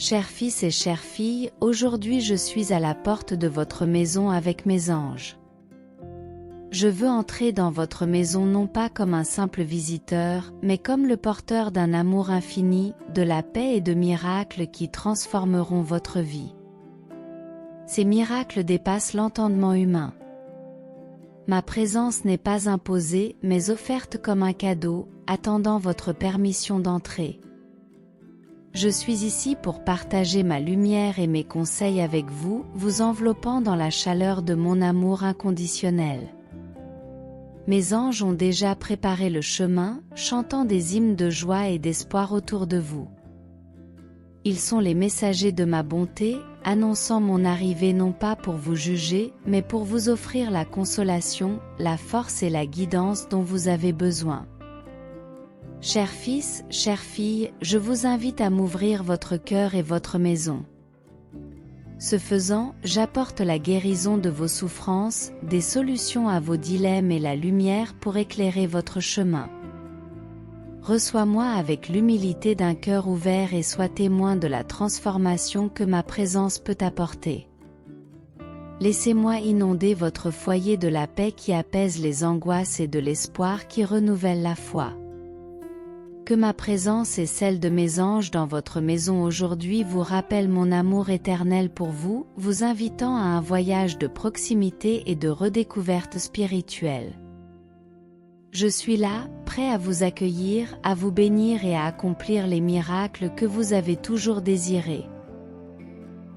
Chers fils et chères filles, aujourd'hui je suis à la porte de votre maison avec mes anges. Je veux entrer dans votre maison non pas comme un simple visiteur, mais comme le porteur d'un amour infini, de la paix et de miracles qui transformeront votre vie. Ces miracles dépassent l'entendement humain. Ma présence n'est pas imposée, mais offerte comme un cadeau, attendant votre permission d'entrer. Je suis ici pour partager ma lumière et mes conseils avec vous, vous enveloppant dans la chaleur de mon amour inconditionnel. Mes anges ont déjà préparé le chemin, chantant des hymnes de joie et d'espoir autour de vous. Ils sont les messagers de ma bonté, annonçant mon arrivée non pas pour vous juger, mais pour vous offrir la consolation, la force et la guidance dont vous avez besoin. Chers fils, chères filles, je vous invite à m'ouvrir votre cœur et votre maison. Ce faisant, j'apporte la guérison de vos souffrances, des solutions à vos dilemmes et la lumière pour éclairer votre chemin. Reçois-moi avec l'humilité d'un cœur ouvert et sois témoin de la transformation que ma présence peut apporter. Laissez-moi inonder votre foyer de la paix qui apaise les angoisses et de l'espoir qui renouvelle la foi. Que ma présence et celle de mes anges dans votre maison aujourd'hui vous rappellent mon amour éternel pour vous, vous invitant à un voyage de proximité et de redécouverte spirituelle. Je suis là, prêt à vous accueillir, à vous bénir et à accomplir les miracles que vous avez toujours désirés.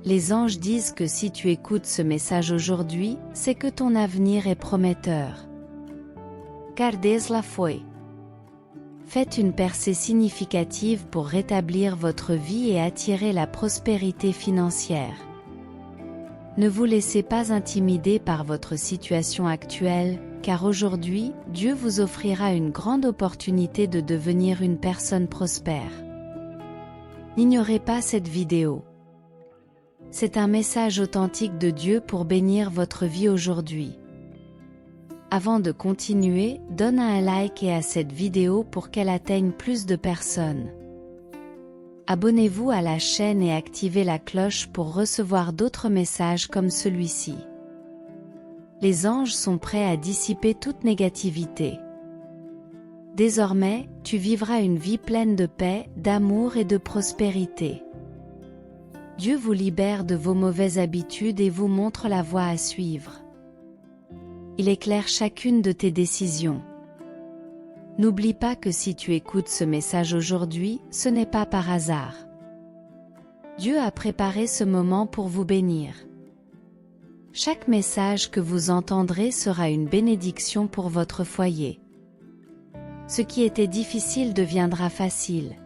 Les anges disent que si tu écoutes ce message aujourd'hui, c'est que ton avenir est prometteur. Car Deus la foi. Faites une percée significative pour rétablir votre vie et attirer la prospérité financière. Ne vous laissez pas intimider par votre situation actuelle, car aujourd'hui, Dieu vous offrira une grande opportunité de devenir une personne prospère. N'ignorez pas cette vidéo. C'est un message authentique de Dieu pour bénir votre vie aujourd'hui. Avant de continuer, donne un like à cette vidéo pour qu'elle atteigne plus de personnes. Abonnez-vous à la chaîne et activez la cloche pour recevoir d'autres messages comme celui-ci. Les anges sont prêts à dissiper toute négativité. Désormais, tu vivras une vie pleine de paix, d'amour et de prospérité. Dieu vous libère de vos mauvaises habitudes et vous montre la voie à suivre. Il éclaire chacune de tes décisions. N'oublie pas que si tu écoutes ce message aujourd'hui, ce n'est pas par hasard. Dieu a préparé ce moment pour vous bénir. Chaque message que vous entendrez sera une bénédiction pour votre foyer. Ce qui était difficile deviendra facile.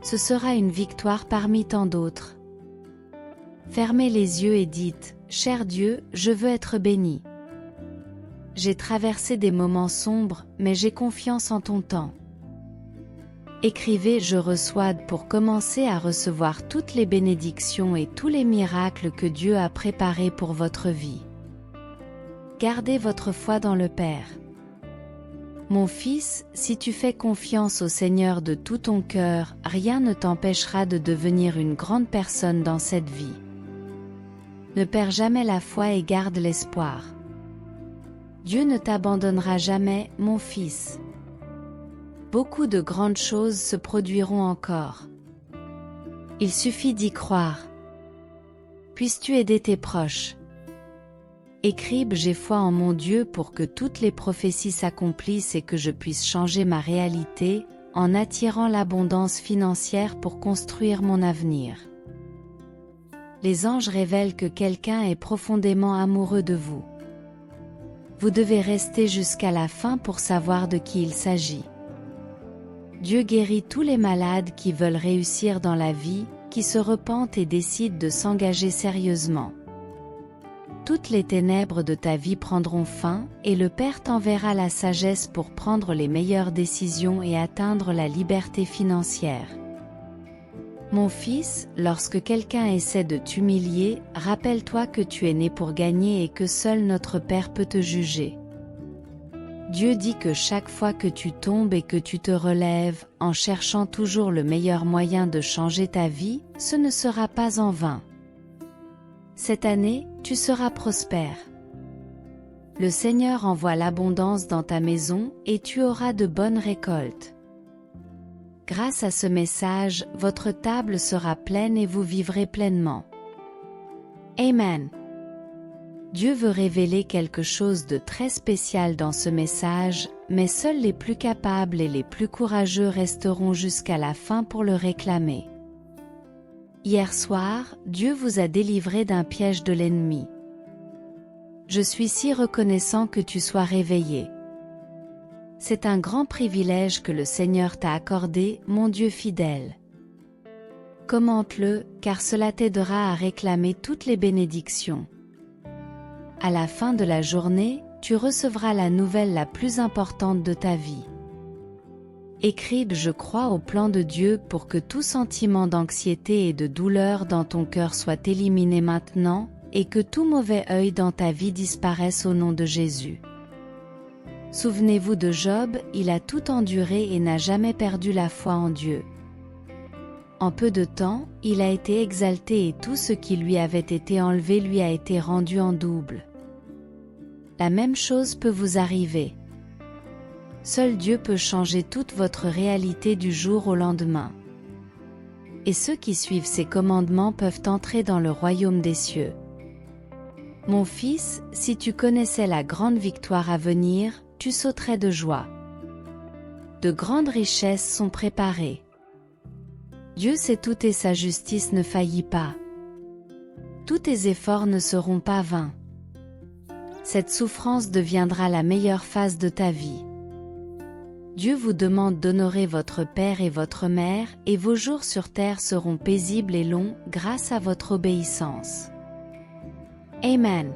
Ce sera une victoire parmi tant d'autres. Fermez les yeux et dites, « Cher Dieu, je veux être béni. J'ai traversé des moments sombres, mais j'ai confiance en ton temps. » Écrivez « Je reçois » pour commencer à recevoir toutes les bénédictions et tous les miracles que Dieu a préparés pour votre vie. Gardez votre foi dans le Père. Mon fils, si tu fais confiance au Seigneur de tout ton cœur, rien ne t'empêchera de devenir une grande personne dans cette vie. Ne perds jamais la foi et garde l'espoir. Dieu ne t'abandonnera jamais, mon fils. Beaucoup de grandes choses se produiront encore. Il suffit d'y croire. Puisses-tu aider tes proches. Écribe « J'ai foi en mon Dieu pour que toutes les prophéties s'accomplissent et que je puisse changer ma réalité, en attirant l'abondance financière pour construire mon avenir. » Les anges révèlent que quelqu'un est profondément amoureux de vous. Vous devez rester jusqu'à la fin pour savoir de qui il s'agit. Dieu guérit tous les malades qui veulent réussir dans la vie, qui se repentent et décident de s'engager sérieusement. Toutes les ténèbres de ta vie prendront fin, et le Père t'enverra la sagesse pour prendre les meilleures décisions et atteindre la liberté financière. Mon fils, lorsque quelqu'un essaie de t'humilier, rappelle-toi que tu es né pour gagner et que seul notre Père peut te juger. Dieu dit que chaque fois que tu tombes et que tu te relèves, en cherchant toujours le meilleur moyen de changer ta vie, ce ne sera pas en vain. Cette année, tu seras prospère. Le Seigneur envoie l'abondance dans ta maison et tu auras de bonnes récoltes. Grâce à ce message, votre table sera pleine et vous vivrez pleinement. Amen. Dieu veut révéler quelque chose de très spécial dans ce message, mais seuls les plus capables et les plus courageux resteront jusqu'à la fin pour le réclamer. Hier soir, Dieu vous a délivré d'un piège de l'ennemi. Je suis si reconnaissant que tu sois réveillé. C'est un grand privilège que le Seigneur t'a accordé, mon Dieu fidèle. Commente-le, car cela t'aidera à réclamer toutes les bénédictions. À la fin de la journée, tu recevras la nouvelle la plus importante de ta vie. Écris « Je crois au plan de Dieu pour que tout sentiment d'anxiété et de douleur dans ton cœur soit éliminé maintenant, et que tout mauvais œil dans ta vie disparaisse au nom de Jésus. » Souvenez-vous de Job, il a tout enduré et n'a jamais perdu la foi en Dieu. En peu de temps, il a été exalté et tout ce qui lui avait été enlevé lui a été rendu en double. La même chose peut vous arriver. Seul Dieu peut changer toute votre réalité du jour au lendemain. Et ceux qui suivent ses commandements peuvent entrer dans le royaume des cieux. Mon fils, si tu connaissais la grande victoire à venir, tu sauterais de joie. De grandes richesses sont préparées. Dieu sait tout et sa justice ne faillit pas. Tous tes efforts ne seront pas vains. Cette souffrance deviendra la meilleure phase de ta vie. Dieu vous demande d'honorer votre père et votre mère, et vos jours sur terre seront paisibles et longs grâce à votre obéissance. Amen.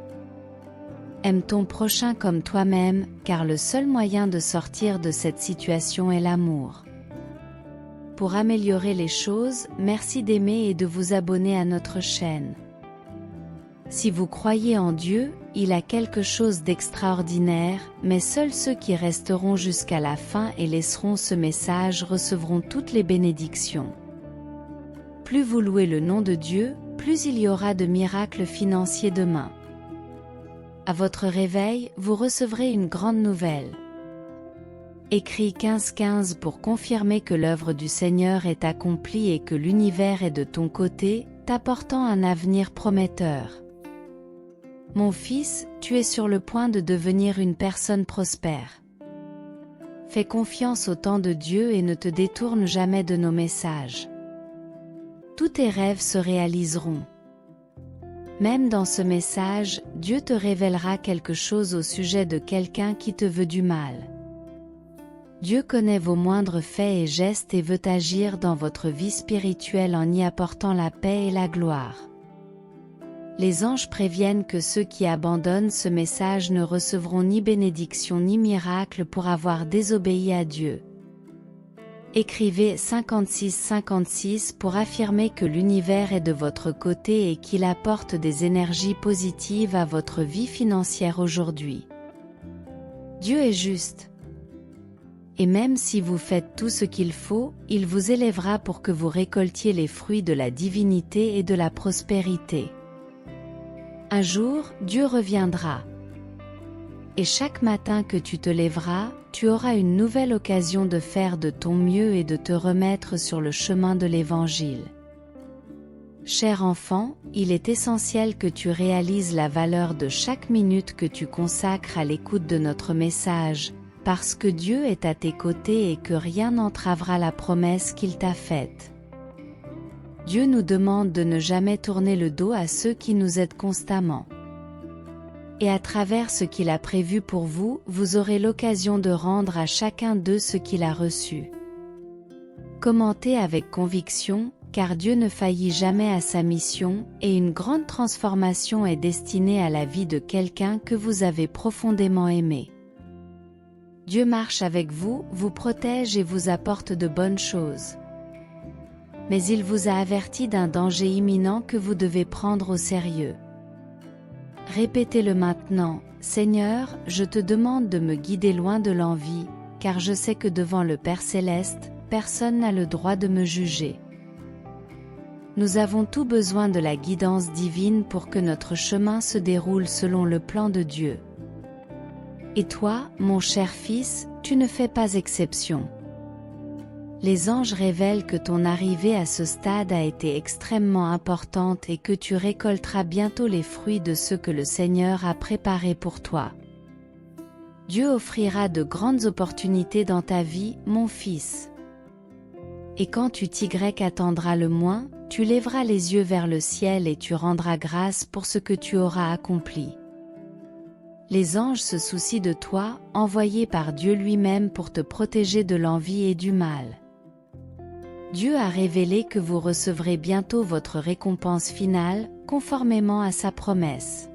Aime ton prochain comme toi-même, car le seul moyen de sortir de cette situation est l'amour. Pour améliorer les choses, merci d'aimer et de vous abonner à notre chaîne. Si vous croyez en Dieu, il a quelque chose d'extraordinaire, mais seuls ceux qui resteront jusqu'à la fin et laisseront ce message recevront toutes les bénédictions. Plus vous louez le nom de Dieu, plus il y aura de miracles financiers demain. À votre réveil, vous recevrez une grande nouvelle. Écris 15 pour confirmer que l'œuvre du Seigneur est accomplie et que l'univers est de ton côté, t'apportant un avenir prometteur. Mon fils, tu es sur le point de devenir une personne prospère. Fais confiance au temps de Dieu et ne te détourne jamais de nos messages. Tous tes rêves se réaliseront. Même dans ce message, Dieu te révélera quelque chose au sujet de quelqu'un qui te veut du mal. Dieu connaît vos moindres faits et gestes et veut agir dans votre vie spirituelle en y apportant la paix et la gloire. Les anges préviennent que ceux qui abandonnent ce message ne recevront ni bénédiction ni miracle pour avoir désobéi à Dieu. Écrivez 56 pour affirmer que l'univers est de votre côté et qu'il apporte des énergies positives à votre vie financière aujourd'hui. Dieu est juste. Et même si vous faites tout ce qu'il faut, il vous élèvera pour que vous récoltiez les fruits de la divinité et de la prospérité. Un jour, Dieu reviendra. Et chaque matin que tu te lèveras, tu auras une nouvelle occasion de faire de ton mieux et de te remettre sur le chemin de l'Évangile. Cher enfant, il est essentiel que tu réalises la valeur de chaque minute que tu consacres à l'écoute de notre message, parce que Dieu est à tes côtés et que rien n'entravera la promesse qu'il t'a faite. Dieu nous demande de ne jamais tourner le dos à ceux qui nous aident constamment. Et à travers ce qu'il a prévu pour vous, vous aurez l'occasion de rendre à chacun d'eux ce qu'il a reçu. Commentez avec conviction, car Dieu ne faillit jamais à sa mission, et une grande transformation est destinée à la vie de quelqu'un que vous avez profondément aimé. Dieu marche avec vous, vous protège et vous apporte de bonnes choses. Mais il vous a averti d'un danger imminent que vous devez prendre au sérieux. Répétez-le maintenant, Seigneur, je te demande de me guider loin de l'envie, car je sais que devant le Père Céleste, personne n'a le droit de me juger. Nous avons tout besoin de la guidance divine pour que notre chemin se déroule selon le plan de Dieu. Et toi, mon cher fils, tu ne fais pas exception. Les anges révèlent que ton arrivée à ce stade a été extrêmement importante et que tu récolteras bientôt les fruits de ce que le Seigneur a préparé pour toi. Dieu offrira de grandes opportunités dans ta vie, mon fils. Et quand tu attendras le moins, tu lèveras les yeux vers le ciel et tu rendras grâce pour ce que tu auras accompli. Les anges se soucient de toi, envoyés par Dieu lui-même pour te protéger de l'envie et du mal. Dieu a révélé que vous recevrez bientôt votre récompense finale, conformément à sa promesse.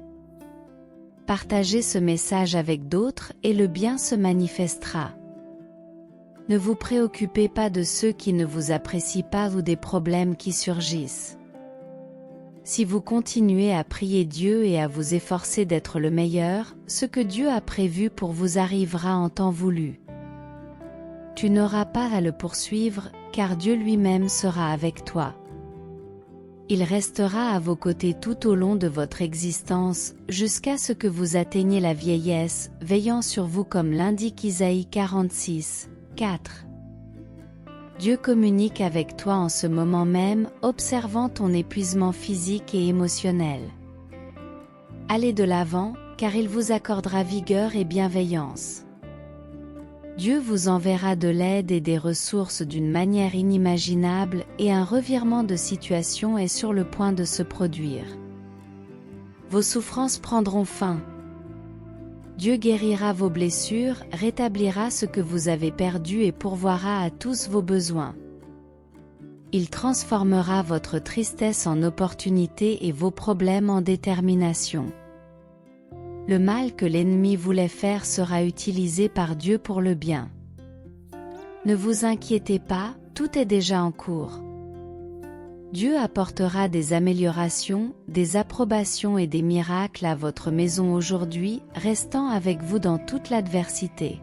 Partagez ce message avec d'autres et le bien se manifestera. Ne vous préoccupez pas de ceux qui ne vous apprécient pas ou des problèmes qui surgissent. Si vous continuez à prier Dieu et à vous efforcer d'être le meilleur, ce que Dieu a prévu pour vous arrivera en temps voulu. Tu n'auras pas à le poursuivre, car Dieu lui-même sera avec toi. Il restera à vos côtés tout au long de votre existence, jusqu'à ce que vous atteigniez la vieillesse, veillant sur vous comme l'indique Isaïe 46, 4. Dieu communique avec toi en ce moment même, observant ton épuisement physique et émotionnel. Allez de l'avant, car il vous accordera vigueur et bienveillance. Dieu vous enverra de l'aide et des ressources d'une manière inimaginable et un revirement de situation est sur le point de se produire. Vos souffrances prendront fin. Dieu guérira vos blessures, rétablira ce que vous avez perdu et pourvoira à tous vos besoins. Il transformera votre tristesse en opportunité et vos problèmes en détermination. Le mal que l'ennemi voulait faire sera utilisé par Dieu pour le bien. Ne vous inquiétez pas, tout est déjà en cours. Dieu apportera des améliorations, des approbations et des miracles à votre maison aujourd'hui, restant avec vous dans toute l'adversité.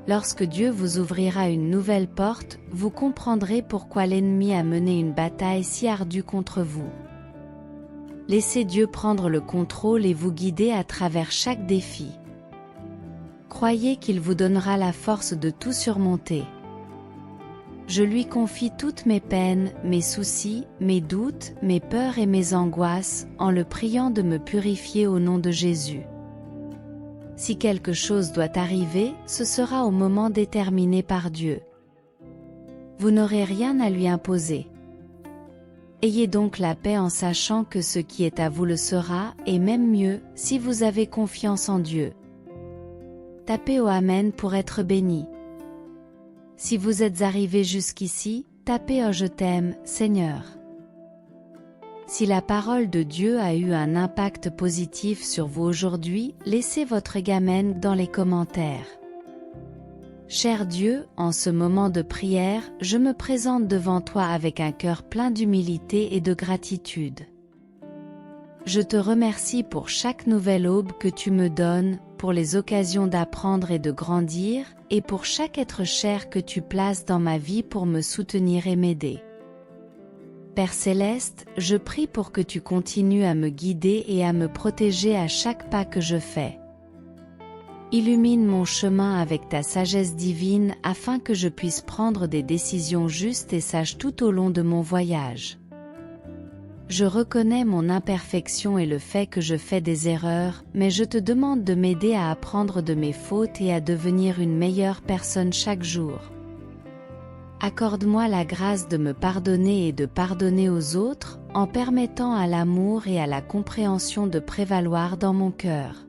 Lorsque Dieu vous ouvrira une nouvelle porte, vous comprendrez pourquoi l'ennemi a mené une bataille si ardue contre vous. Laissez Dieu prendre le contrôle et vous guider à travers chaque défi. Croyez qu'il vous donnera la force de tout surmonter. Je lui confie toutes mes peines, mes soucis, mes doutes, mes peurs et mes angoisses, en le priant de me purifier au nom de Jésus. Si quelque chose doit arriver, ce sera au moment déterminé par Dieu. Vous n'aurez rien à lui imposer. Ayez donc la paix en sachant que ce qui est à vous le sera, et même mieux, si vous avez confiance en Dieu. Tapez au Amen pour être béni. Si vous êtes arrivé jusqu'ici, tapez au Je t'aime, Seigneur. Si la parole de Dieu a eu un impact positif sur vous aujourd'hui, laissez votre Amen dans les commentaires. Cher Dieu, en ce moment de prière, je me présente devant toi avec un cœur plein d'humilité et de gratitude. Je te remercie pour chaque nouvelle aube que tu me donnes, pour les occasions d'apprendre et de grandir, et pour chaque être cher que tu places dans ma vie pour me soutenir et m'aider. Père Céleste, je prie pour que tu continues à me guider et à me protéger à chaque pas que je fais. Illumine mon chemin avec ta sagesse divine afin que je puisse prendre des décisions justes et sages tout au long de mon voyage. Je reconnais mon imperfection et le fait que je fais des erreurs, mais je te demande de m'aider à apprendre de mes fautes et à devenir une meilleure personne chaque jour. Accorde-moi la grâce de me pardonner et de pardonner aux autres, en permettant à l'amour et à la compréhension de prévaloir dans mon cœur.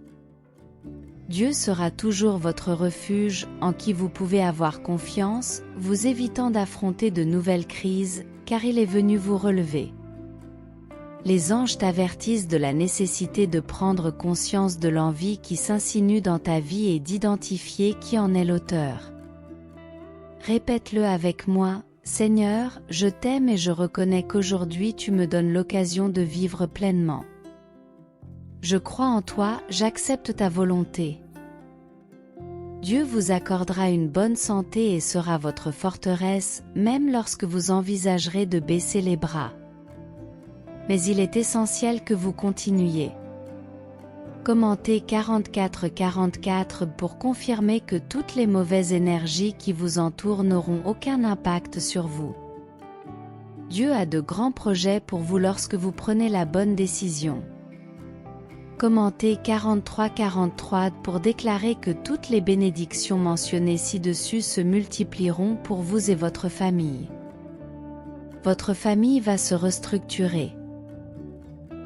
Dieu sera toujours votre refuge, en qui vous pouvez avoir confiance, vous évitant d'affronter de nouvelles crises, car il est venu vous relever. Les anges t'avertissent de la nécessité de prendre conscience de l'envie qui s'insinue dans ta vie et d'identifier qui en est l'auteur. Répète-le avec moi, Seigneur, je t'aime et je reconnais qu'aujourd'hui tu me donnes l'occasion de vivre pleinement. Je crois en toi, j'accepte ta volonté. Dieu vous accordera une bonne santé et sera votre forteresse, même lorsque vous envisagerez de baisser les bras. Mais il est essentiel que vous continuiez. Commentez 44-44 pour confirmer que toutes les mauvaises énergies qui vous entourent n'auront aucun impact sur vous. Dieu a de grands projets pour vous lorsque vous prenez la bonne décision. Commentez 43-43 pour déclarer que toutes les bénédictions mentionnées ci-dessus se multiplieront pour vous et votre famille. Votre famille va se restructurer.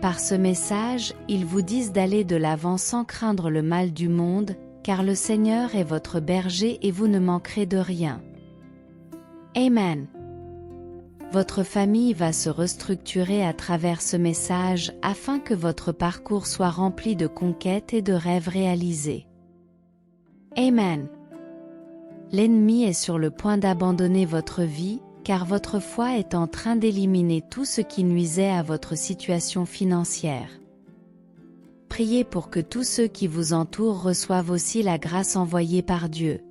Par ce message, ils vous disent d'aller de l'avant sans craindre le mal du monde, car le Seigneur est votre berger et vous ne manquerez de rien. Amen. Votre famille va se restructurer à travers ce message afin que votre parcours soit rempli de conquêtes et de rêves réalisés. Amen. L'ennemi est sur le point d'abandonner votre vie, car votre foi est en train d'éliminer tout ce qui nuisait à votre situation financière. Priez pour que tous ceux qui vous entourent reçoivent aussi la grâce envoyée par Dieu.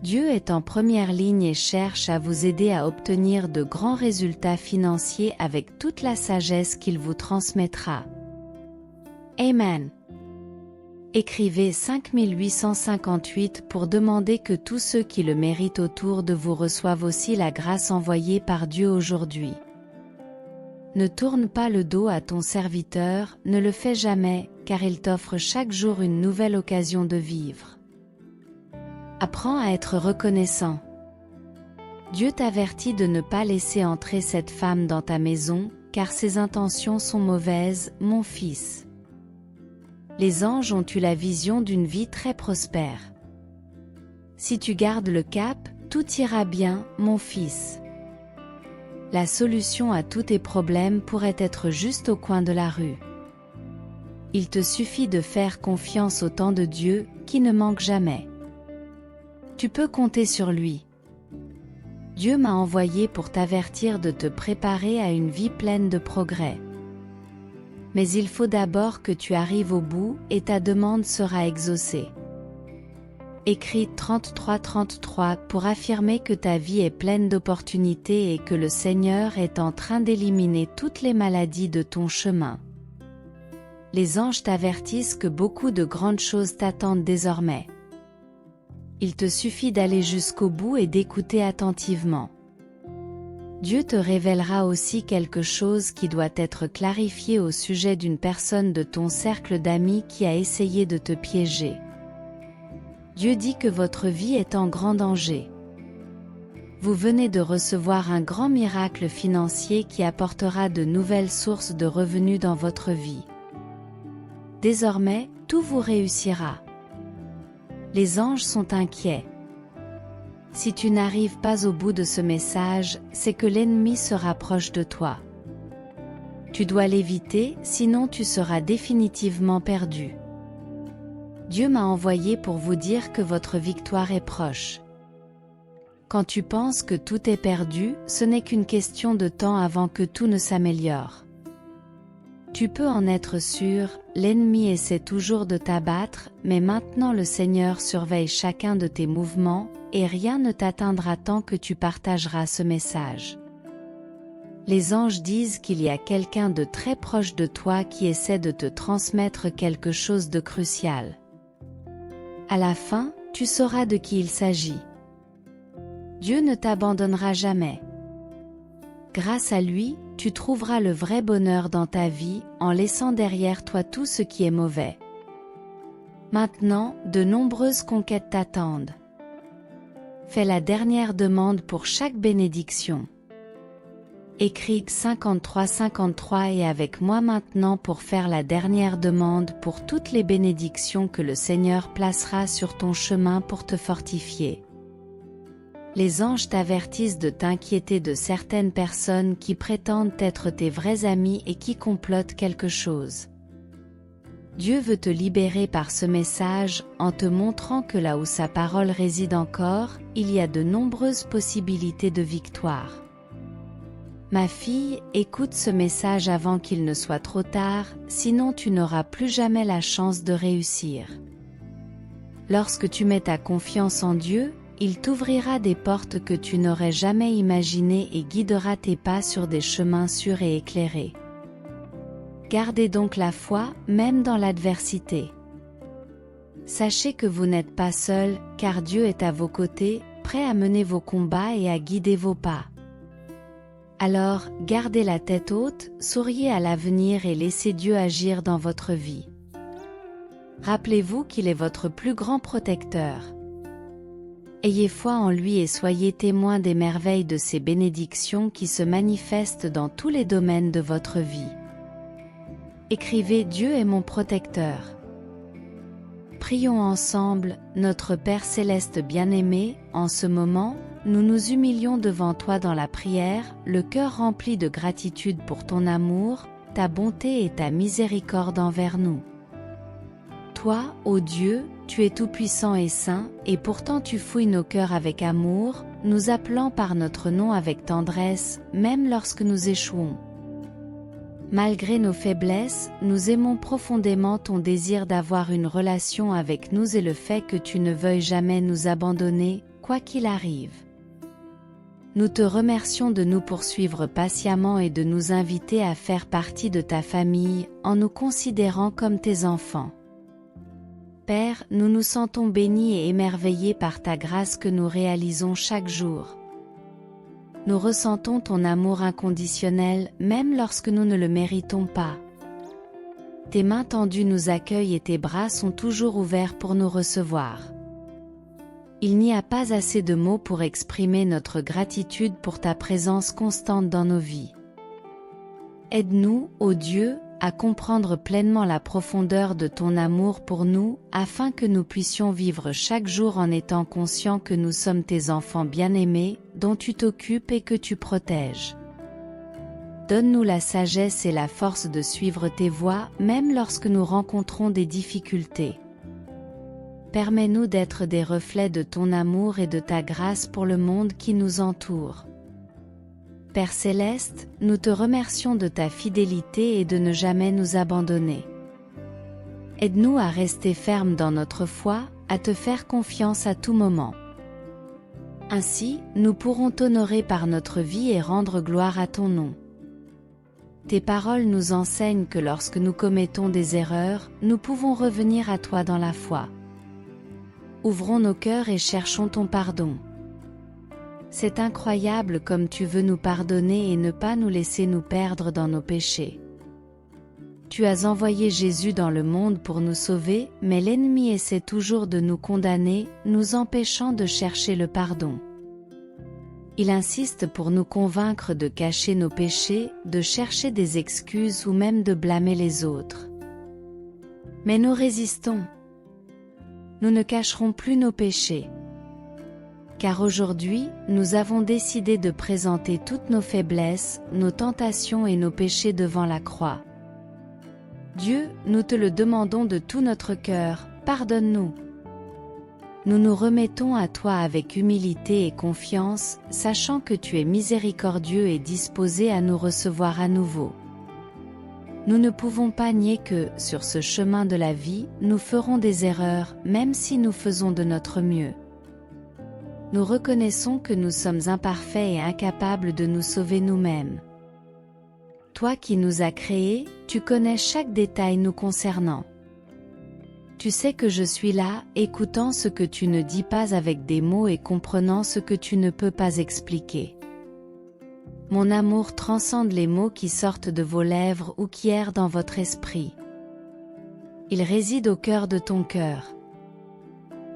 Dieu est en première ligne et cherche à vous aider à obtenir de grands résultats financiers avec toute la sagesse qu'il vous transmettra. Amen. Écrivez 5858 pour demander que tous ceux qui le méritent autour de vous reçoivent aussi la grâce envoyée par Dieu aujourd'hui. Ne tourne pas le dos à ton serviteur, ne le fais jamais, car il t'offre chaque jour une nouvelle occasion de vivre. Apprends à être reconnaissant. Dieu t'avertit de ne pas laisser entrer cette femme dans ta maison, car ses intentions sont mauvaises, mon fils. Les anges ont eu la vision d'une vie très prospère. Si tu gardes le cap, tout ira bien, mon fils. La solution à tous tes problèmes pourrait être juste au coin de la rue. Il te suffit de faire confiance au temps de Dieu, qui ne manque jamais. Tu peux compter sur lui. Dieu m'a envoyé pour t'avertir de te préparer à une vie pleine de progrès. Mais il faut d'abord que tu arrives au bout et ta demande sera exaucée. Écris 33-33 pour affirmer que ta vie est pleine d'opportunités et que le Seigneur est en train d'éliminer toutes les maladies de ton chemin. Les anges t'avertissent que beaucoup de grandes choses t'attendent désormais. Il te suffit d'aller jusqu'au bout et d'écouter attentivement. Dieu te révélera aussi quelque chose qui doit être clarifié au sujet d'une personne de ton cercle d'amis qui a essayé de te piéger. Dieu dit que votre vie est en grand danger. Vous venez de recevoir un grand miracle financier qui apportera de nouvelles sources de revenus dans votre vie. Désormais, tout vous réussira. Les anges sont inquiets. Si tu n'arrives pas au bout de ce message, c'est que l'ennemi se rapproche de toi. Tu dois l'éviter, sinon tu seras définitivement perdu. Dieu m'a envoyé pour vous dire que votre victoire est proche. Quand tu penses que tout est perdu, ce n'est qu'une question de temps avant que tout ne s'améliore. Tu peux en être sûr, l'ennemi essaie toujours de t'abattre, mais maintenant le Seigneur surveille chacun de tes mouvements, et rien ne t'atteindra tant que tu partageras ce message. Les anges disent qu'il y a quelqu'un de très proche de toi qui essaie de te transmettre quelque chose de crucial. À la fin, tu sauras de qui il s'agit. Dieu ne t'abandonnera jamais. Grâce à lui, tu trouveras le vrai bonheur dans ta vie, en laissant derrière toi tout ce qui est mauvais. Maintenant, de nombreuses conquêtes t'attendent. Fais la dernière demande pour chaque bénédiction. Écris 53-53 et avec moi maintenant pour faire la dernière demande pour toutes les bénédictions que le Seigneur placera sur ton chemin pour te fortifier. Les anges t'avertissent de t'inquiéter de certaines personnes qui prétendent être tes vrais amis et qui complotent quelque chose. Dieu veut te libérer par ce message, en te montrant que là où sa parole réside encore, il y a de nombreuses possibilités de victoire. Ma fille, écoute ce message avant qu'il ne soit trop tard, sinon tu n'auras plus jamais la chance de réussir. Lorsque tu mets ta confiance en Dieu, il t'ouvrira des portes que tu n'aurais jamais imaginées et guidera tes pas sur des chemins sûrs et éclairés. Gardez donc la foi, même dans l'adversité. Sachez que vous n'êtes pas seul, car Dieu est à vos côtés, prêt à mener vos combats et à guider vos pas. Alors, gardez la tête haute, souriez à l'avenir et laissez Dieu agir dans votre vie. Rappelez-vous qu'il est votre plus grand protecteur. Ayez foi en lui et soyez témoins des merveilles de ses bénédictions qui se manifestent dans tous les domaines de votre vie. Écrivez « Dieu est mon protecteur ». Prions ensemble, notre Père Céleste bien-aimé, en ce moment, nous nous humilions devant toi dans la prière, le cœur rempli de gratitude pour ton amour, ta bonté et ta miséricorde envers nous. Toi, ô Dieu, tu es tout-puissant et saint, et pourtant tu fouilles nos cœurs avec amour, nous appelant par notre nom avec tendresse, même lorsque nous échouons. Malgré nos faiblesses, nous aimons profondément ton désir d'avoir une relation avec nous et le fait que tu ne veuilles jamais nous abandonner, quoi qu'il arrive. Nous te remercions de nous poursuivre patiemment et de nous inviter à faire partie de ta famille, en nous considérant comme tes enfants. Père, nous nous sentons bénis et émerveillés par ta grâce que nous réalisons chaque jour. Nous ressentons ton amour inconditionnel, même lorsque nous ne le méritons pas. Tes mains tendues nous accueillent et tes bras sont toujours ouverts pour nous recevoir. Il n'y a pas assez de mots pour exprimer notre gratitude pour ta présence constante dans nos vies. Aide-nous, ô Dieu, à comprendre pleinement la profondeur de ton amour pour nous, afin que nous puissions vivre chaque jour en étant conscients que nous sommes tes enfants bien-aimés, dont tu t'occupes et que tu protèges. Donne-nous la sagesse et la force de suivre tes voies, même lorsque nous rencontrons des difficultés. Permets-nous d'être des reflets de ton amour et de ta grâce pour le monde qui nous entoure. Père Céleste, nous te remercions de ta fidélité et de ne jamais nous abandonner. Aide-nous à rester fermes dans notre foi, à te faire confiance à tout moment. Ainsi, nous pourrons t'honorer par notre vie et rendre gloire à ton nom. Tes paroles nous enseignent que lorsque nous commettons des erreurs, nous pouvons revenir à toi dans la foi. Ouvrons nos cœurs et cherchons ton pardon. C'est incroyable comme tu veux nous pardonner et ne pas nous laisser nous perdre dans nos péchés. Tu as envoyé Jésus dans le monde pour nous sauver, mais l'ennemi essaie toujours de nous condamner, nous empêchant de chercher le pardon. Il insiste pour nous convaincre de cacher nos péchés, de chercher des excuses ou même de blâmer les autres. Mais nous résistons. Nous ne cacherons plus nos péchés. Car aujourd'hui, nous avons décidé de présenter toutes nos faiblesses, nos tentations et nos péchés devant la croix. Dieu, nous te le demandons de tout notre cœur, pardonne-nous. Nous nous remettons à toi avec humilité et confiance, sachant que tu es miséricordieux et disposé à nous recevoir à nouveau. Nous ne pouvons pas nier que, sur ce chemin de la vie, nous ferons des erreurs, même si nous faisons de notre mieux. Nous reconnaissons que nous sommes imparfaits et incapables de nous sauver nous-mêmes. Toi qui nous as créés, tu connais chaque détail nous concernant. Tu sais que je suis là, écoutant ce que tu ne dis pas avec des mots et comprenant ce que tu ne peux pas expliquer. Mon amour transcende les mots qui sortent de vos lèvres ou qui errent dans votre esprit. Il réside au cœur de ton cœur.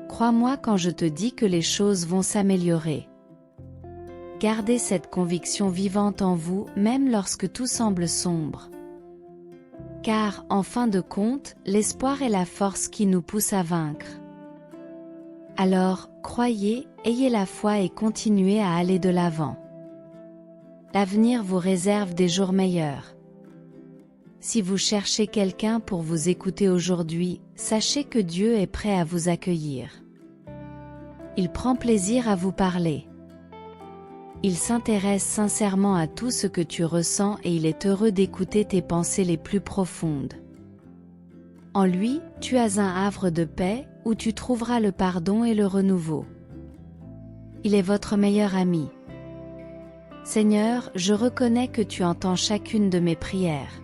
Crois-moi quand je te dis que les choses vont s'améliorer. Gardez cette conviction vivante en vous, même lorsque tout semble sombre. Car, en fin de compte, l'espoir est la force qui nous pousse à vaincre. Alors, croyez, ayez la foi et continuez à aller de l'avant. L'avenir vous réserve des jours meilleurs. Si vous cherchez quelqu'un pour vous écouter aujourd'hui, sachez que Dieu est prêt à vous accueillir. Il prend plaisir à vous parler. Il s'intéresse sincèrement à tout ce que tu ressens et il est heureux d'écouter tes pensées les plus profondes. En lui, tu as un havre de paix, où tu trouveras le pardon et le renouveau. Il est votre meilleur ami. Seigneur, je reconnais que tu entends chacune de mes prières.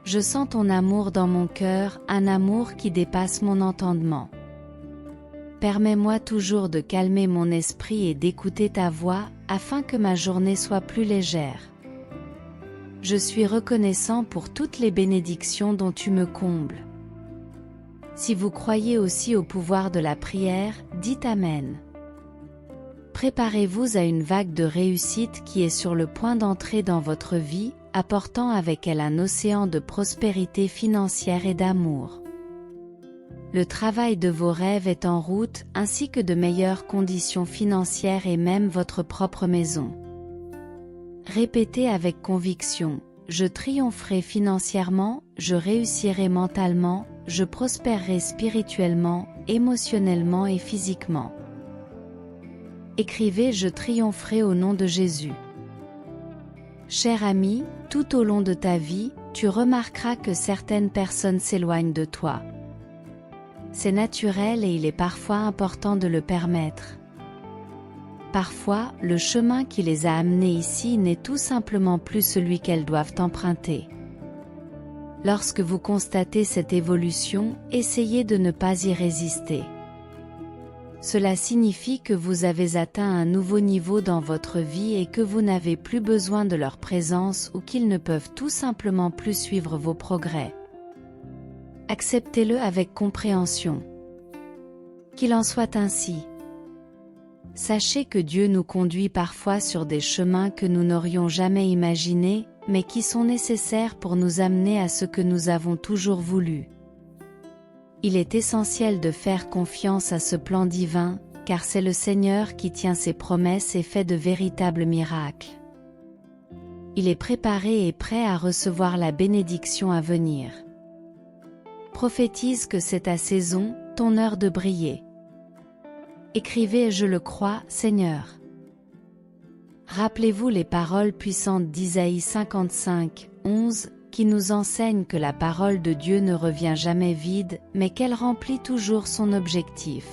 Je sens ton amour dans mon cœur, un amour qui dépasse mon entendement. Permets-moi toujours de calmer mon esprit et d'écouter ta voix, afin que ma journée soit plus légère. Je suis reconnaissant pour toutes les bénédictions dont tu me combles. Si vous croyez aussi au pouvoir de la prière, dites Amen. Préparez-vous à une vague de réussite qui est sur le point d'entrer dans votre vie, apportant avec elle un océan de prospérité financière et d'amour. Le travail de vos rêves est en route, ainsi que de meilleures conditions financières et même votre propre maison. Répétez avec conviction, je triompherai financièrement, je réussirai mentalement, je prospérerai spirituellement, émotionnellement et physiquement. Écrivez je triompherai au nom de Jésus. Cher ami, tout au long de ta vie, tu remarqueras que certaines personnes s'éloignent de toi. C'est naturel et il est parfois important de le permettre. Parfois, le chemin qui les a amenées ici n'est tout simplement plus celui qu'elles doivent emprunter. Lorsque vous constatez cette évolution, essayez de ne pas y résister. Cela signifie que vous avez atteint un nouveau niveau dans votre vie et que vous n'avez plus besoin de leur présence ou qu'ils ne peuvent tout simplement plus suivre vos progrès. Acceptez-le avec compréhension. Qu'il en soit ainsi. Sachez que Dieu nous conduit parfois sur des chemins que nous n'aurions jamais imaginés, mais qui sont nécessaires pour nous amener à ce que nous avons toujours voulu. Il est essentiel de faire confiance à ce plan divin, car c'est le Seigneur qui tient ses promesses et fait de véritables miracles. Il est préparé et prêt à recevoir la bénédiction à venir. Prophétise que c'est ta saison, ton heure de briller. Écrivez « Je le crois, Seigneur ». Rappelez-vous les paroles puissantes d'Isaïe 55, 11, qui nous enseignent que la parole de Dieu ne revient jamais vide, mais qu'elle remplit toujours son objectif.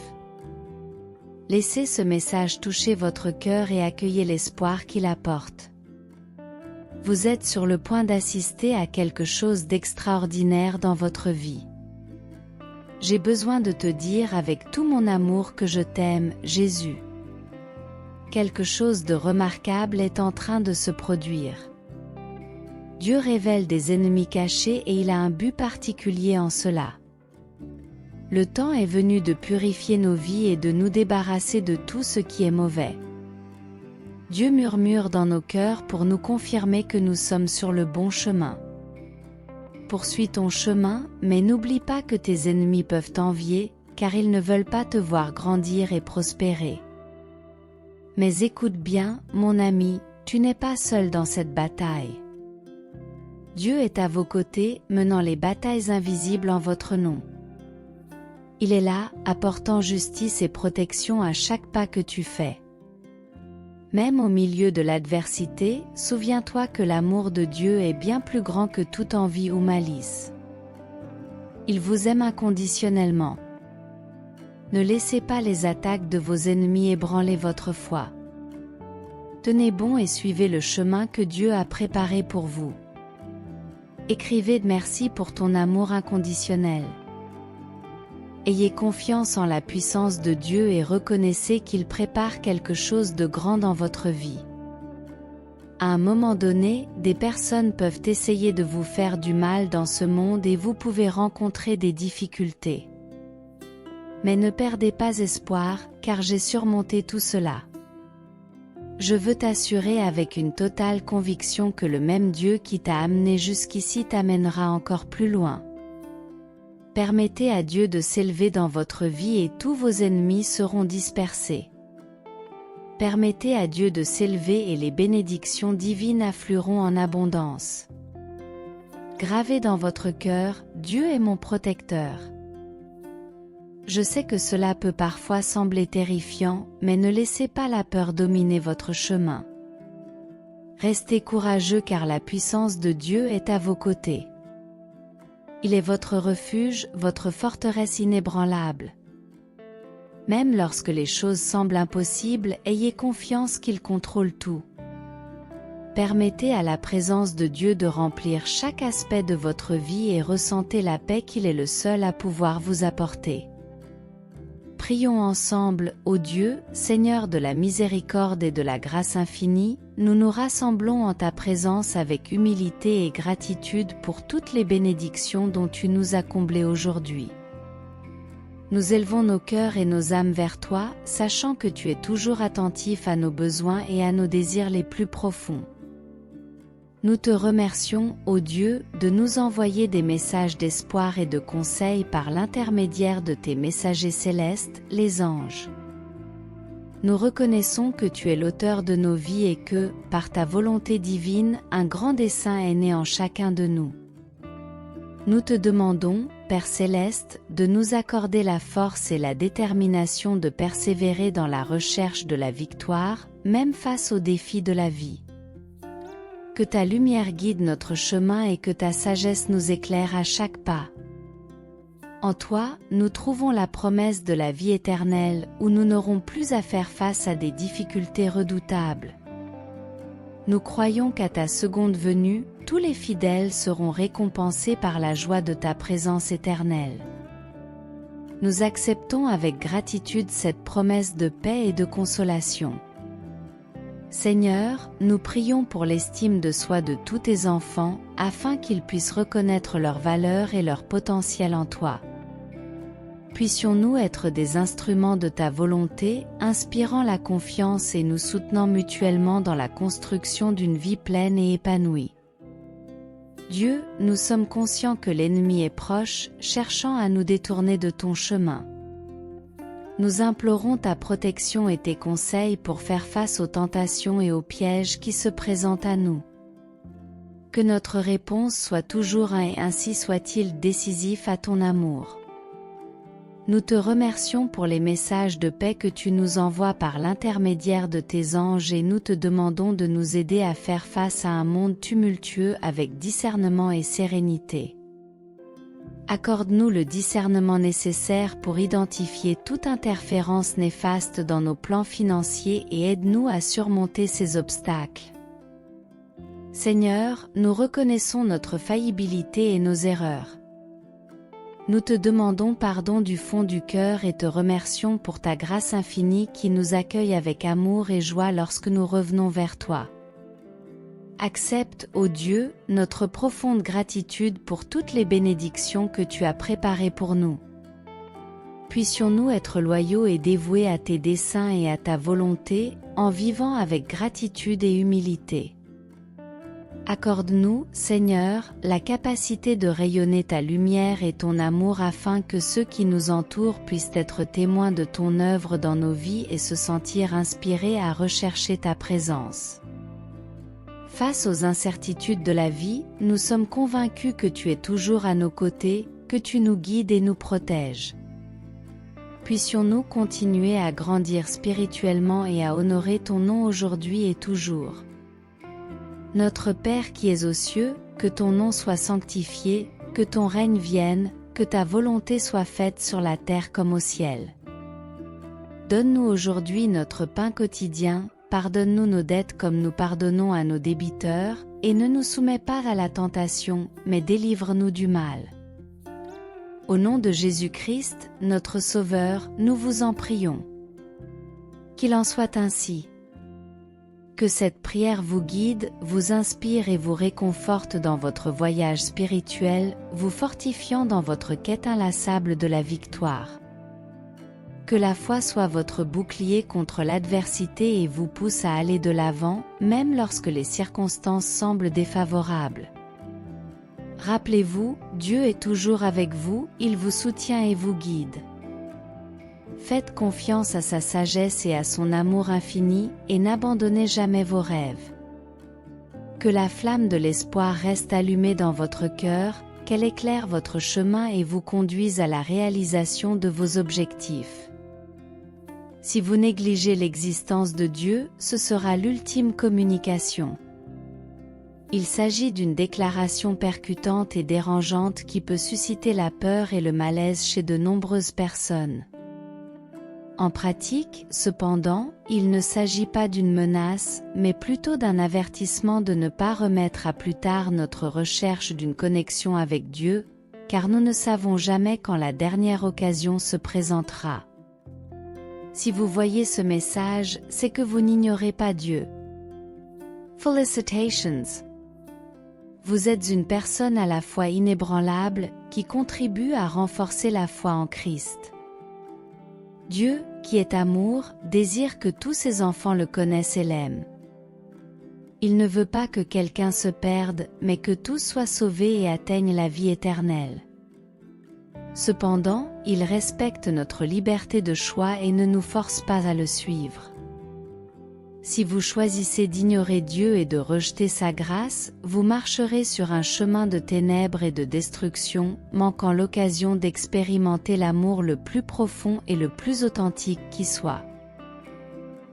Laissez ce message toucher votre cœur et accueillez l'espoir qu'il apporte. Vous êtes sur le point d'assister à quelque chose d'extraordinaire dans votre vie. J'ai besoin de te dire avec tout mon amour que je t'aime, Jésus. Quelque chose de remarquable est en train de se produire. Dieu révèle des ennemis cachés et il a un but particulier en cela. Le temps est venu de purifier nos vies et de nous débarrasser de tout ce qui est mauvais. Dieu murmure dans nos cœurs pour nous confirmer que nous sommes sur le bon chemin. Poursuis ton chemin, mais n'oublie pas que tes ennemis peuvent t'envier, car ils ne veulent pas te voir grandir et prospérer. Mais écoute bien, mon ami, tu n'es pas seul dans cette bataille. Dieu est à vos côtés, menant les batailles invisibles en votre nom. Il est là, apportant justice et protection à chaque pas que tu fais. Même au milieu de l'adversité, souviens-toi que l'amour de Dieu est bien plus grand que toute envie ou malice. Il vous aime inconditionnellement. Ne laissez pas les attaques de vos ennemis ébranler votre foi. Tenez bon et suivez le chemin que Dieu a préparé pour vous. Écrivez merci pour ton amour inconditionnel. Ayez confiance en la puissance de Dieu et reconnaissez qu'il prépare quelque chose de grand dans votre vie. À un moment donné, des personnes peuvent essayer de vous faire du mal dans ce monde et vous pouvez rencontrer des difficultés. Mais ne perdez pas espoir, car j'ai surmonté tout cela. Je veux t'assurer avec une totale conviction que le même Dieu qui t'a amené jusqu'ici t'amènera encore plus loin. Permettez à Dieu de s'élever dans votre vie et tous vos ennemis seront dispersés. Permettez à Dieu de s'élever et les bénédictions divines afflueront en abondance. Gravez dans votre cœur, Dieu est mon protecteur. Je sais que cela peut parfois sembler terrifiant, mais ne laissez pas la peur dominer votre chemin. Restez courageux car la puissance de Dieu est à vos côtés. Il est votre refuge, votre forteresse inébranlable. Même lorsque les choses semblent impossibles, ayez confiance qu'il contrôle tout. Permettez à la présence de Dieu de remplir chaque aspect de votre vie et ressentez la paix qu'il est le seul à pouvoir vous apporter. Prions ensemble, ô Dieu, Seigneur de la miséricorde et de la grâce infinie, nous nous rassemblons en ta présence avec humilité et gratitude pour toutes les bénédictions dont tu nous as comblés aujourd'hui. Nous élevons nos cœurs et nos âmes vers toi, sachant que tu es toujours attentif à nos besoins et à nos désirs les plus profonds. Nous te remercions, ô Dieu, de nous envoyer des messages d'espoir et de conseil par l'intermédiaire de tes messagers célestes, les anges. Nous reconnaissons que tu es l'auteur de nos vies et que, par ta volonté divine, un grand dessein est né en chacun de nous. Nous te demandons, Père Céleste, de nous accorder la force et la détermination de persévérer dans la recherche de la victoire, même face aux défis de la vie. Que ta lumière guide notre chemin et que ta sagesse nous éclaire à chaque pas. En toi, nous trouvons la promesse de la vie éternelle, où nous n'aurons plus à faire face à des difficultés redoutables. Nous croyons qu'à ta seconde venue, tous les fidèles seront récompensés par la joie de ta présence éternelle. Nous acceptons avec gratitude cette promesse de paix et de consolation. Seigneur, nous prions pour l'estime de soi de tous tes enfants, afin qu'ils puissent reconnaître leur valeur et leur potentiel en toi. Puissions-nous être des instruments de ta volonté, inspirant la confiance et nous soutenant mutuellement dans la construction d'une vie pleine et épanouie. Dieu, nous sommes conscients que l'ennemi est proche, cherchant à nous détourner de ton chemin. Nous implorons ta protection et tes conseils pour faire face aux tentations et aux pièges qui se présentent à nous. Que notre réponse soit toujours et ainsi soit-il décisif à ton amour. Nous te remercions pour les messages de paix que tu nous envoies par l'intermédiaire de tes anges et nous te demandons de nous aider à faire face à un monde tumultueux avec discernement et sérénité. Accorde-nous le discernement nécessaire pour identifier toute interférence néfaste dans nos plans financiers et aide-nous à surmonter ces obstacles. Seigneur, nous reconnaissons notre faillibilité et nos erreurs. Nous te demandons pardon du fond du cœur et te remercions pour ta grâce infinie qui nous accueille avec amour et joie lorsque nous revenons vers toi. Accepte, ô Dieu, notre profonde gratitude pour toutes les bénédictions que tu as préparées pour nous. Puissions-nous être loyaux et dévoués à tes desseins et à ta volonté, en vivant avec gratitude et humilité. Accorde-nous, Seigneur, la capacité de rayonner ta lumière et ton amour afin que ceux qui nous entourent puissent être témoins de ton œuvre dans nos vies et se sentir inspirés à rechercher ta présence. Face aux incertitudes de la vie, nous sommes convaincus que tu es toujours à nos côtés, que tu nous guides et nous protèges. Puissions-nous continuer à grandir spirituellement et à honorer ton nom aujourd'hui et toujours. Notre Père qui es aux cieux, que ton nom soit sanctifié, que ton règne vienne, que ta volonté soit faite sur la terre comme au ciel. Donne-nous aujourd'hui notre pain quotidien, pardonne-nous nos dettes comme nous pardonnons à nos débiteurs, et ne nous soumets pas à la tentation, mais délivre-nous du mal. Au nom de Jésus-Christ, notre Sauveur, nous vous en prions. Qu'il en soit ainsi. Que cette prière vous guide, vous inspire et vous réconforte dans votre voyage spirituel, vous fortifiant dans votre quête inlassable de la victoire. Que la foi soit votre bouclier contre l'adversité et vous pousse à aller de l'avant, même lorsque les circonstances semblent défavorables. Rappelez-vous, Dieu est toujours avec vous, il vous soutient et vous guide. Faites confiance à sa sagesse et à son amour infini, et n'abandonnez jamais vos rêves. Que la flamme de l'espoir reste allumée dans votre cœur, qu'elle éclaire votre chemin et vous conduise à la réalisation de vos objectifs. Si vous négligez l'existence de Dieu, ce sera l'ultime communication. Il s'agit d'une déclaration percutante et dérangeante qui peut susciter la peur et le malaise chez de nombreuses personnes. En pratique, cependant, il ne s'agit pas d'une menace, mais plutôt d'un avertissement de ne pas remettre à plus tard notre recherche d'une connexion avec Dieu, car nous ne savons jamais quand la dernière occasion se présentera. Si vous voyez ce message, c'est que vous n'ignorez pas Dieu. Felicitations! Vous êtes une personne à la fois inébranlable, qui contribue à renforcer la foi en Christ. Dieu, qui est amour, désire que tous ses enfants le connaissent et l'aiment. Il ne veut pas que quelqu'un se perde, mais que tous soient sauvés et atteignent la vie éternelle. Cependant, il respecte notre liberté de choix et ne nous force pas à le suivre. Si vous choisissez d'ignorer Dieu et de rejeter sa grâce, vous marcherez sur un chemin de ténèbres et de destruction, manquant l'occasion d'expérimenter l'amour le plus profond et le plus authentique qui soit.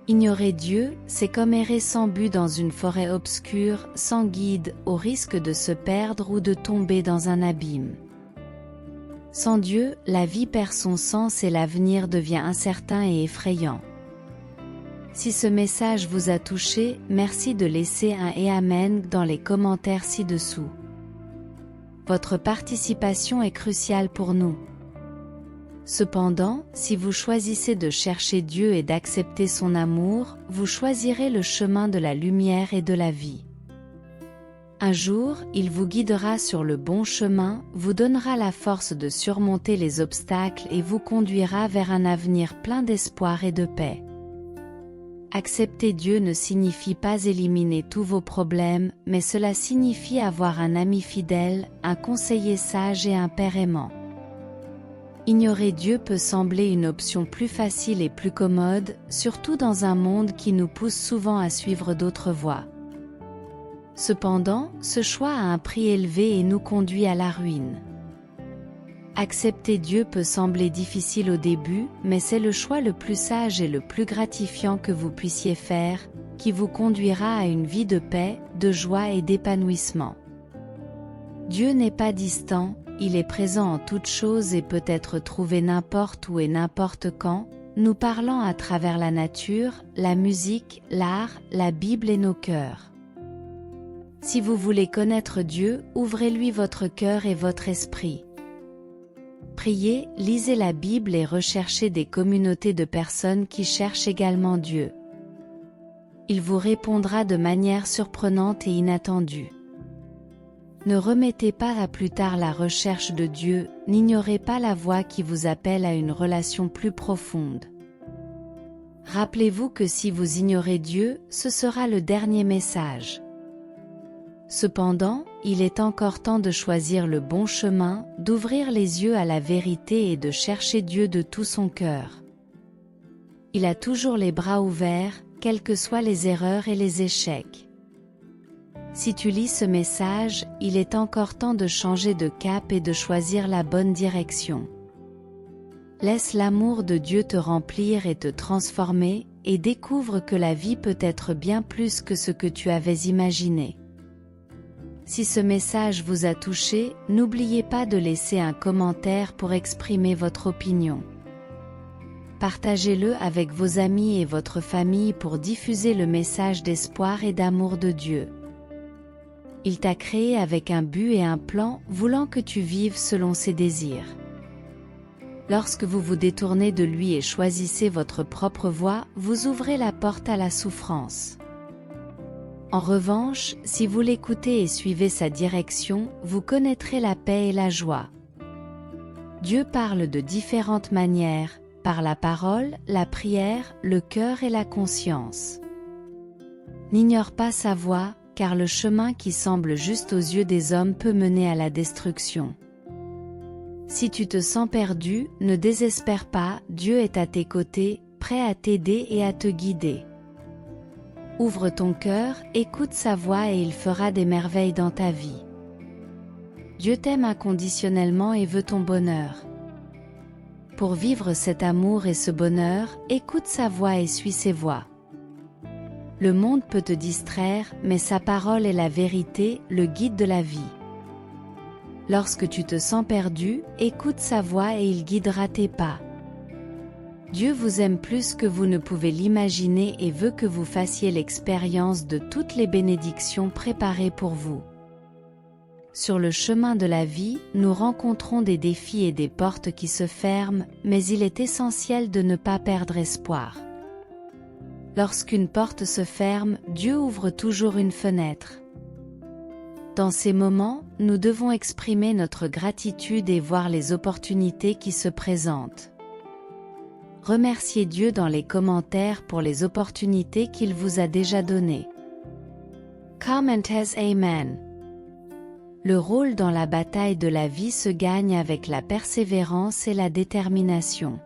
Ignorer Dieu, c'est comme errer sans but dans une forêt obscure, sans guide, au risque de se perdre ou de tomber dans un abîme. Sans Dieu, la vie perd son sens et l'avenir devient incertain et effrayant. Si ce message vous a touché, merci de laisser un et amen dans les commentaires ci-dessous. Votre participation est cruciale pour nous. Cependant, si vous choisissez de chercher Dieu et d'accepter son amour, vous choisirez le chemin de la lumière et de la vie. Un jour, il vous guidera sur le bon chemin, vous donnera la force de surmonter les obstacles et vous conduira vers un avenir plein d'espoir et de paix. Accepter Dieu ne signifie pas éliminer tous vos problèmes, mais cela signifie avoir un ami fidèle, un conseiller sage et un père aimant. Ignorer Dieu peut sembler une option plus facile et plus commode, surtout dans un monde qui nous pousse souvent à suivre d'autres voies. Cependant, ce choix a un prix élevé et nous conduit à la ruine. Accepter Dieu peut sembler difficile au début, mais c'est le choix le plus sage et le plus gratifiant que vous puissiez faire, qui vous conduira à une vie de paix, de joie et d'épanouissement. Dieu n'est pas distant, il est présent en toutes choses et peut être trouvé n'importe où et n'importe quand, nous parlant à travers la nature, la musique, l'art, la Bible et nos cœurs. Si vous voulez connaître Dieu, ouvrez-lui votre cœur et votre esprit. Priez, lisez la Bible et recherchez des communautés de personnes qui cherchent également Dieu. Il vous répondra de manière surprenante et inattendue. Ne remettez pas à plus tard la recherche de Dieu, n'ignorez pas la voix qui vous appelle à une relation plus profonde. Rappelez-vous que si vous ignorez Dieu, ce sera le dernier message. Cependant, il est encore temps de choisir le bon chemin, d'ouvrir les yeux à la vérité et de chercher Dieu de tout son cœur. Il a toujours les bras ouverts, quelles que soient les erreurs et les échecs. Si tu lis ce message, il est encore temps de changer de cap et de choisir la bonne direction. Laisse l'amour de Dieu te remplir et te transformer, et découvre que la vie peut être bien plus que ce que tu avais imaginé. Si ce message vous a touché, n'oubliez pas de laisser un commentaire pour exprimer votre opinion. Partagez-le avec vos amis et votre famille pour diffuser le message d'espoir et d'amour de Dieu. Il t'a créé avec un but et un plan, voulant que tu vives selon ses désirs. Lorsque vous vous détournez de lui et choisissez votre propre voie, vous ouvrez la porte à la souffrance. En revanche, si vous l'écoutez et suivez sa direction, vous connaîtrez la paix et la joie. Dieu parle de différentes manières, par la parole, la prière, le cœur et la conscience. N'ignore pas sa voix, car le chemin qui semble juste aux yeux des hommes peut mener à la destruction. Si tu te sens perdu, ne désespère pas, Dieu est à tes côtés, prêt à t'aider et à te guider. Ouvre ton cœur, écoute sa voix et il fera des merveilles dans ta vie. Dieu t'aime inconditionnellement et veut ton bonheur. Pour vivre cet amour et ce bonheur, écoute sa voix et suis ses voies. Le monde peut te distraire, mais sa parole est la vérité, le guide de la vie. Lorsque tu te sens perdu, écoute sa voix et il guidera tes pas. Dieu vous aime plus que vous ne pouvez l'imaginer et veut que vous fassiez l'expérience de toutes les bénédictions préparées pour vous. Sur le chemin de la vie, nous rencontrons des défis et des portes qui se ferment, mais il est essentiel de ne pas perdre espoir. Lorsqu'une porte se ferme, Dieu ouvre toujours une fenêtre. Dans ces moments, nous devons exprimer notre gratitude et voir les opportunités qui se présentent. Remerciez Dieu dans les commentaires pour les opportunités qu'il vous a déjà données. Comment as Amen. Le rôle dans la bataille de la vie se gagne avec la persévérance et la détermination.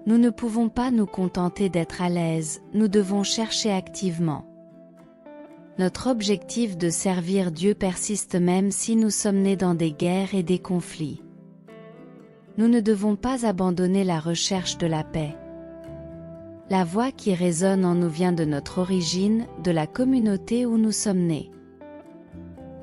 Nous ne pouvons pas nous contenter d'être à l'aise, nous devons chercher activement. Notre objectif de servir Dieu persiste même si nous sommes nés dans des guerres et des conflits. Nous ne devons pas abandonner la recherche de la paix. La voix qui résonne en nous vient de notre origine, de la communauté où nous sommes nés.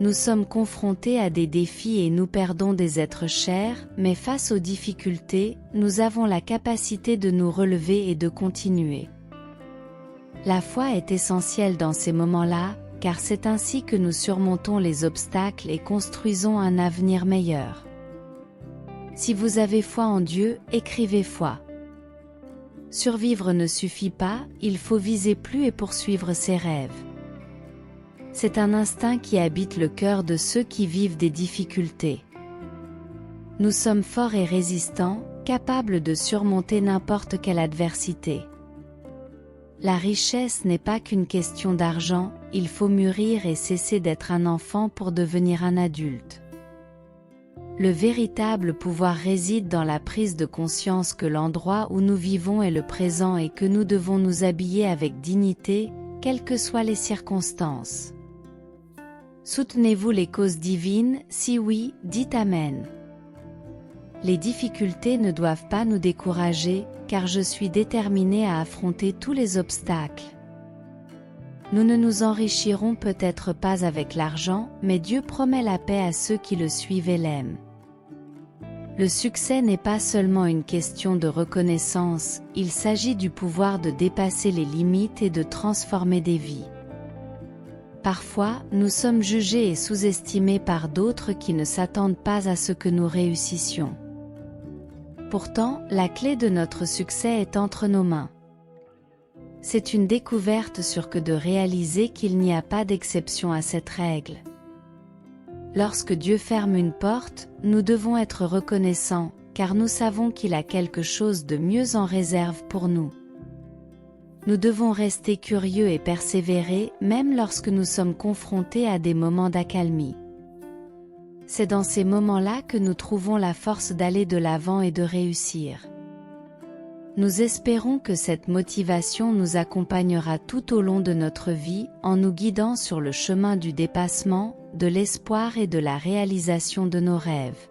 Nous sommes confrontés à des défis et nous perdons des êtres chers, mais face aux difficultés, nous avons la capacité de nous relever et de continuer. La foi est essentielle dans ces moments-là, car c'est ainsi que nous surmontons les obstacles et construisons un avenir meilleur. Si vous avez foi en Dieu, écrivez foi. Survivre ne suffit pas, il faut viser plus et poursuivre ses rêves. C'est un instinct qui habite le cœur de ceux qui vivent des difficultés. Nous sommes forts et résistants, capables de surmonter n'importe quelle adversité. La richesse n'est pas qu'une question d'argent, il faut mûrir et cesser d'être un enfant pour devenir un adulte. Le véritable pouvoir réside dans la prise de conscience que l'endroit où nous vivons est le présent et que nous devons nous habiller avec dignité, quelles que soient les circonstances. Soutenez-vous les causes divines? Si oui, dites Amen. Les difficultés ne doivent pas nous décourager, car je suis déterminé à affronter tous les obstacles. Nous ne nous enrichirons peut-être pas avec l'argent, mais Dieu promet la paix à ceux qui le suivent et l'aiment. Le succès n'est pas seulement une question de reconnaissance, il s'agit du pouvoir de dépasser les limites et de transformer des vies. Parfois, nous sommes jugés et sous-estimés par d'autres qui ne s'attendent pas à ce que nous réussissions. Pourtant, la clé de notre succès est entre nos mains. C'est une découverte sûre que de réaliser qu'il n'y a pas d'exception à cette règle. Lorsque Dieu ferme une porte, nous devons être reconnaissants, car nous savons qu'il a quelque chose de mieux en réserve pour nous. Nous devons rester curieux et persévérer, même lorsque nous sommes confrontés à des moments d'accalmie. C'est dans ces moments-là que nous trouvons la force d'aller de l'avant et de réussir. Nous espérons que cette motivation nous accompagnera tout au long de notre vie, en nous guidant sur le chemin du dépassement, de l'espoir et de la réalisation de nos rêves.